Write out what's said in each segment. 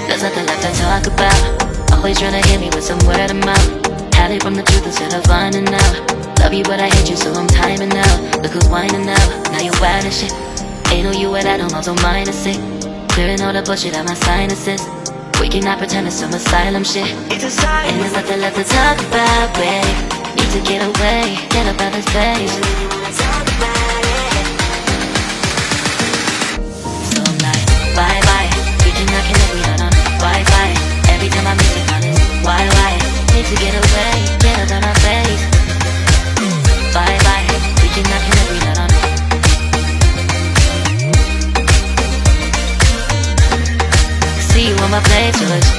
There's nothing left to talk about. Always trying to hit me with some word of mouth. Hide it from the truth instead of finding out. Love you but I hate you so I'm timing out. Look who's whining now, now you're wild and shit. Ain't no you at all, don't mind it's sick. Clearing all the bullshit out my sinuses. We cannot pretend it's some asylum shit. And there's nothing left to talk about, babe. Need to get away, get up out this place. So I'm like, bye bye. We cannot connect, we not on Wi-Fi. Every time I miss it, on this why? Need to get away, get up out my face. Bye bye. We cannot connect, we not on. See you on my playlist.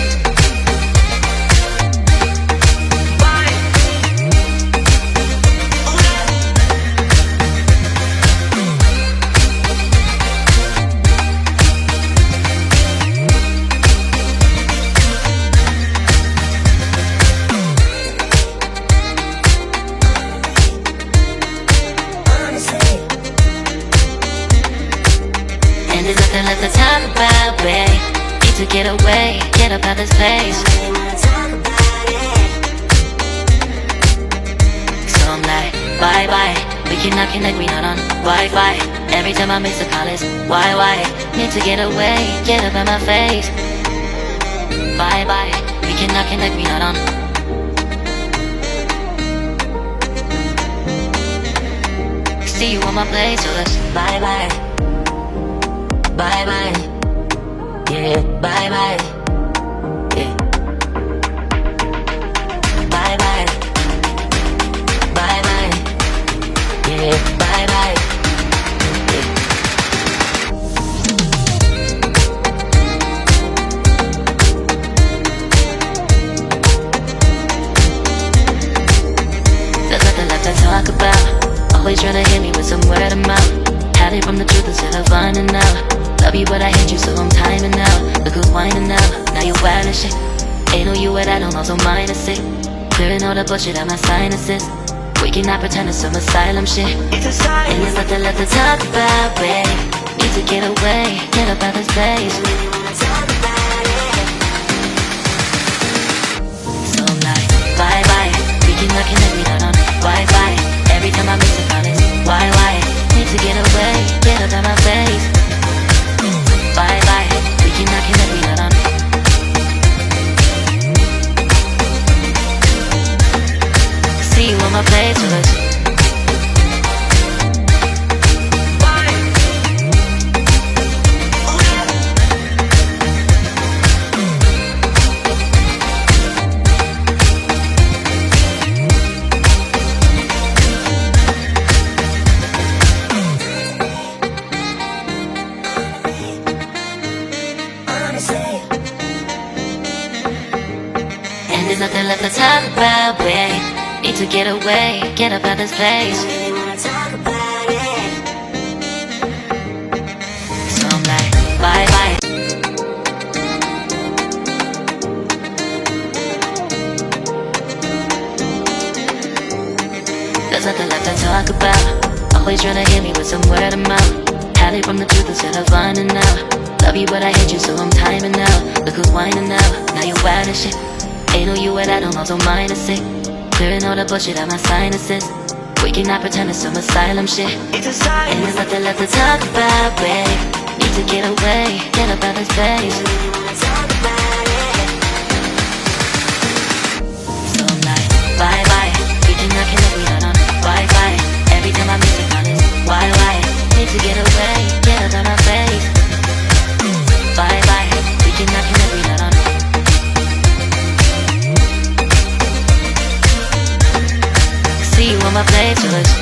And there's nothing left to talk about, babe. Need to get away, get up out this place. So I'm like, bye bye. We cannot connect, we not on Wi-Fi. Every time I miss a call it's why? Need to get away, get up out my face. Bye bye. We cannot connect, we not on. See you on my place, so let's bye bye. Bye bye, yeah, bye bye, yeah. Bye bye, bye bye, yeah, bye bye, yeah. There's nothing left to talk about. Always trying to hit me with some word of mouth. Hide it from the truth instead of finding out. Love you but I hate you so I'm timing out. Look who's whining now, now you're wild and shit. Ain't no you at all, don't mind it's sick. Clearing all the bullshit out my sinuses. We cannot pretend it's some asylum shit. And there's nothing left to talk about, babe. Need to get away, get up out this place. So I'm like, bye bye. We cannot connect, we not on Wi-Fi. Every time I miss a call it's why? Need to get away, get up out my face. Bye bye, we cannot connect, we not on. See you on my playlist. And there's nothing left to talk about, babe. Need to get away, get up out this place. So I'm like, bye bye. There's nothing left to talk about. Always trying to hit me with some word of mouth. Hide it from the truth instead of finding out. Love you but I hate you so I'm timing out. Look who's whining now, now you're wild and shit. Ain't no you at all, don't mind it's sick. Clearing all the bullshit out my sinuses. We cannot pretend it's some asylum shit. And there's nothing left to talk about, babe. Need to get away, get up out this place. So I'm like, bye bye. We cannot connect, we not on Wi-Fi. Every time I miss a call it's why? Need to get away, get up out my face. Bye bye. We cannot connect, we not on. See you on my playlist.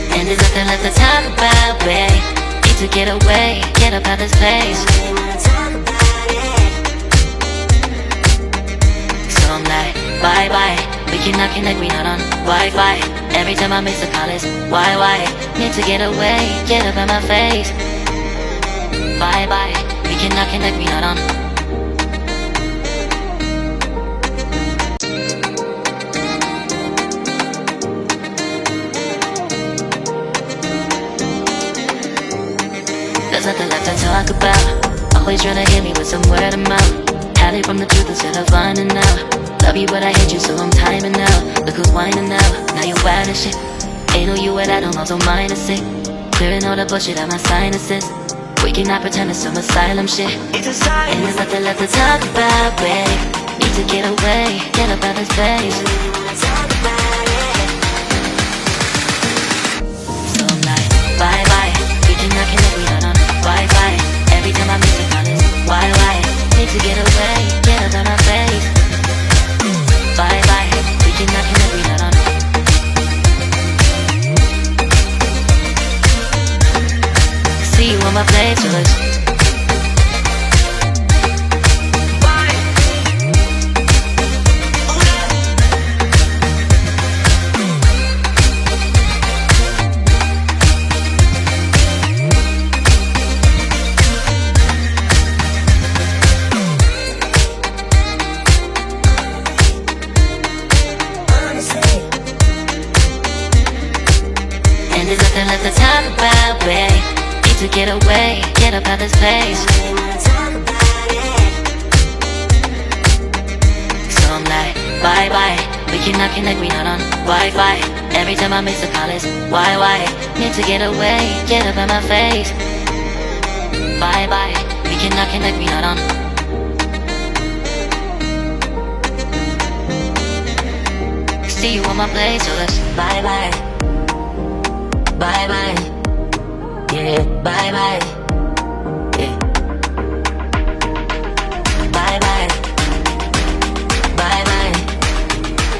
And there's nothing left to talk about, babe. Need to get away, get up out this place. So I'm like, bye bye. We cannot connect, we not on Wi-Fi. Every time I miss a call it's why? Need to get away, get up out my face. Bye bye. We cannot connect, we not on. There's nothing left to talk about. Always trying to hit me with some word of mouth. Hide it from the truth instead of finding out. Love you but I hate you so I'm timing out. Look who's whining now, now you're wild and shit. Ain't no you at I don't also mind a sick. Clearing all the bullshit out my sinuses. We cannot pretend it's some asylum shit. And there's nothing left to talk about, babe. Need to get away, get up out this place. So I'm like, bye bye. We cannot connect, we not on Wi-Fi. Every time I miss a call it's why? Need to get away, get up out my face. Bye bye. We cannot connect, we not on. See you on my playlist. And there's nothing left to talk about, babe. Need to get away, get up out this place. So I'm like, bye bye. We cannot connect, we not on Wi-Fi. Every time I miss a call it's why? Need to get away, get up out my face. Bye bye. We cannot connect, we not on. See you on my place, so let's bye bye. Bye bye, yeah, bye bye, yeah. Bye bye, bye bye,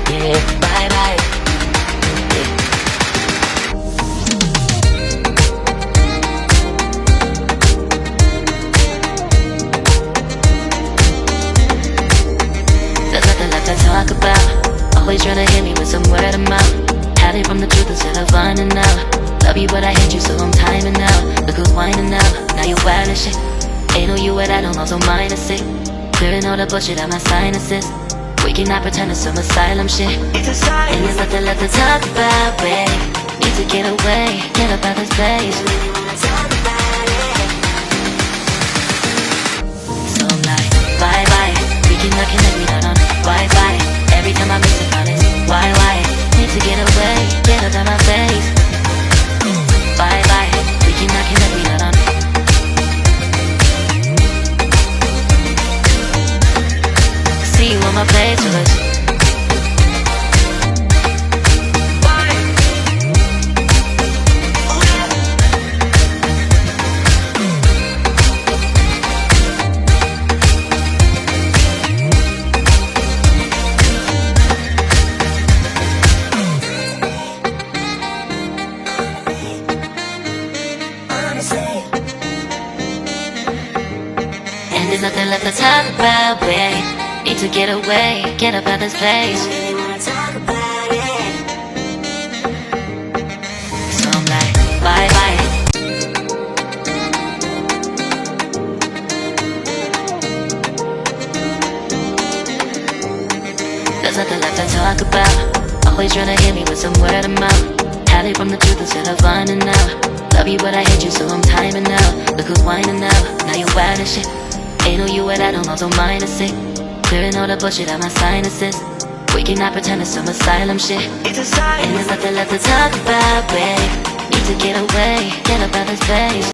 yeah, bye bye, yeah. There's nothing left to talk about. Always trying to hit me with some word of mouth. Hide it from the truth instead of finding out. Love you but I hate you so I'm timing out. Look who's whining now, now you're wild and shit. Ain't no you at I don't also mind a sick. Clearing all the bullshit out my sinuses. We cannot pretend it's some asylum shit. And there's nothing left to talk about, babe. Need to get away, get up out this place. So I'm like, bye bye. We cannot connect, we not on Wi-Fi. Every time I miss a call it's why? Need to get away, get up out my face. Bye bye, we cannot connect, we not on. See you on my playlist. And there's nothing left to talk about, babe. Need to get away, get up out this place. So I'm like, bye bye. There's nothing left to talk about. Always trying to hit me with some word of mouth. Hide it from the truth instead of finding out. Love you but I hate you so I'm timing out. Look who's whining now, now you're wild and shit. Ain't no you at I don't also mind a sick. Clearing all the bullshit out my sinuses. We cannot pretend it's some asylum shit. And there's nothing left to talk about, babe. Need to get away, get up out this place.